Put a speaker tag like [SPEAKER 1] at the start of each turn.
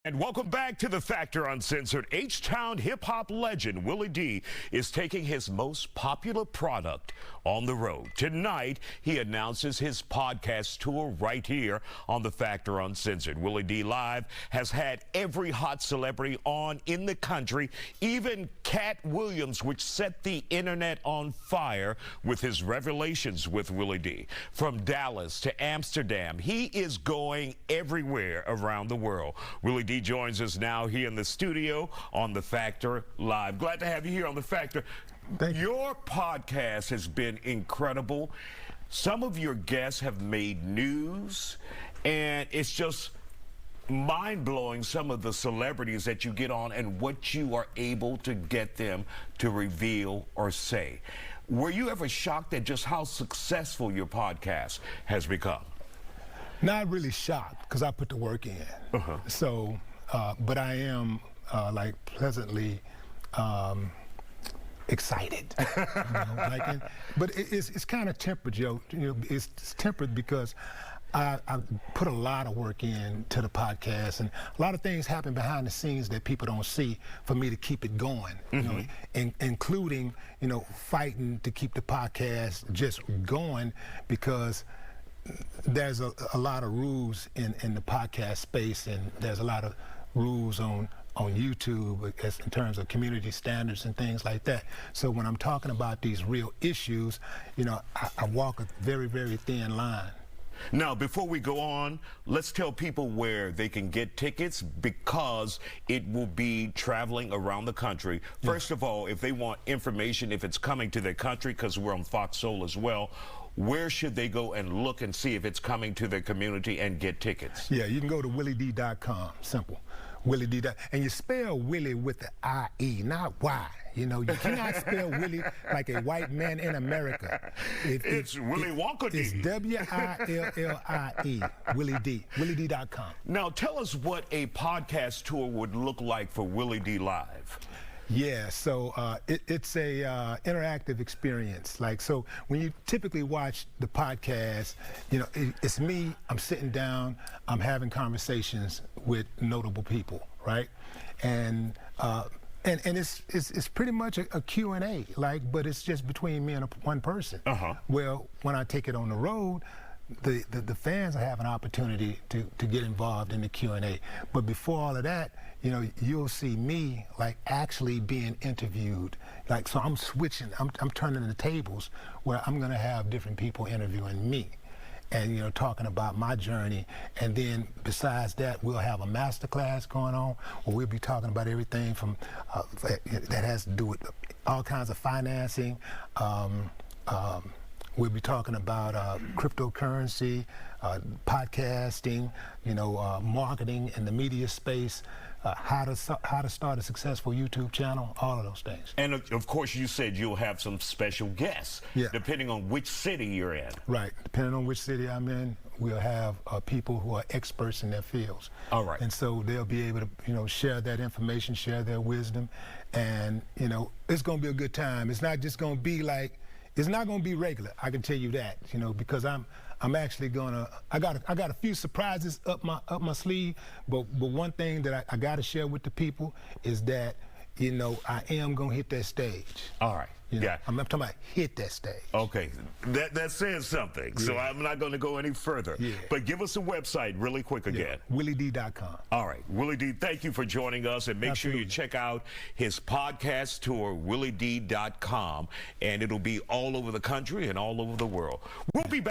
[SPEAKER 1] And welcome back to The Factor Uncensored. H-Town hip-hop legend Willie D is taking his most popular product on the road. Tonight, he announces his podcast tour right here on The Factor Uncensored. Willie D Live has had every hot celebrity on in the country, even Cat Williams, which set the internet on fire with his revelations with Willie D. From Dallas to Amsterdam, he is going everywhere around the world. Willie D joins us now here in the studio on The Factor Live. Glad to have you here on The Factor.
[SPEAKER 2] Thank you.
[SPEAKER 1] Your podcast has been incredible. Some of your guests have made news, and it's just mind-blowing, some of the celebrities that you get on and what you are able to get them to reveal or say. Were you ever shocked at just how successful your podcast has become?
[SPEAKER 2] Not really shocked, because I put the work in. So, but I am like pleasantly excited. But it's kind of tempered, Joe. It's tempered because I put a lot of work in to the podcast, and a lot of things happen behind the scenes that people don't see for me to keep it going. Including fighting to keep the podcast just going, because there's a lot of rules in the podcast space, and there's a lot of rules on YouTube in terms of community standards and things like that. So when I'm talking about these real issues, I walk a very, very thin line.
[SPEAKER 1] Now, before we go on, let's tell people where they can get tickets, because it will be traveling around the country. First of all, if they want information, if it's coming to their country, because we're on Fox Soul as well, where should they go and look and see if it's coming to their community and get tickets?
[SPEAKER 2] Yeah, you can go to willied.com. Simple. Willie D. And you spell Willie with the I-E, not Y. You cannot spell Willie like a white man in America.
[SPEAKER 1] It's Willie Wonka D.
[SPEAKER 2] It's W-I-L-L-I-E, Willie D. WillieD.com.
[SPEAKER 1] Now, tell us what a podcast tour would look like for Willie D Live.
[SPEAKER 2] Yeah, so it's a interactive experience. So when you typically watch the podcast, it's me. I'm sitting down. I'm having conversations with notable people, right? And it's pretty much a Q&A, but it's just between me and one person. Well, when I take it on the road, the fans have an opportunity to get involved in the Q&A. But before all of that, you'll see me actually being interviewed. So I'm switching, I'm turning the tables where I'm gonna have different people interviewing me and talking about my journey. And then besides that, we'll have a master class going on where we'll be talking about everything from that has to do with all kinds of financing. We'll be talking about cryptocurrency, podcasting, marketing in the media space, how to start a successful YouTube channel, all of those things.
[SPEAKER 1] And of course, you said you'll have some special guests, depending on which city you're in.
[SPEAKER 2] Right, depending on which city I'm in, we'll have people who are experts in their fields.
[SPEAKER 1] All right.
[SPEAKER 2] And so they'll be able to, share that information, share their wisdom, and it's going to be a good time. It's not just going to be it's not going to be regular, I can tell you that, because I'm actually gonna. I got a few surprises up my sleeve, but one thing that I got to share with the people is that I am gonna hit that stage.
[SPEAKER 1] All right.
[SPEAKER 2] I'm talking about hit that stage.
[SPEAKER 1] Okay, that says something. So I'm not going to go any further. But give us a website really quick again.
[SPEAKER 2] WillieD.com.
[SPEAKER 1] All right, Willie D, thank you for joining us, and make sure you check out his podcast tour, WillieD.com, and it'll be all over the country and all over the world. We'll be back.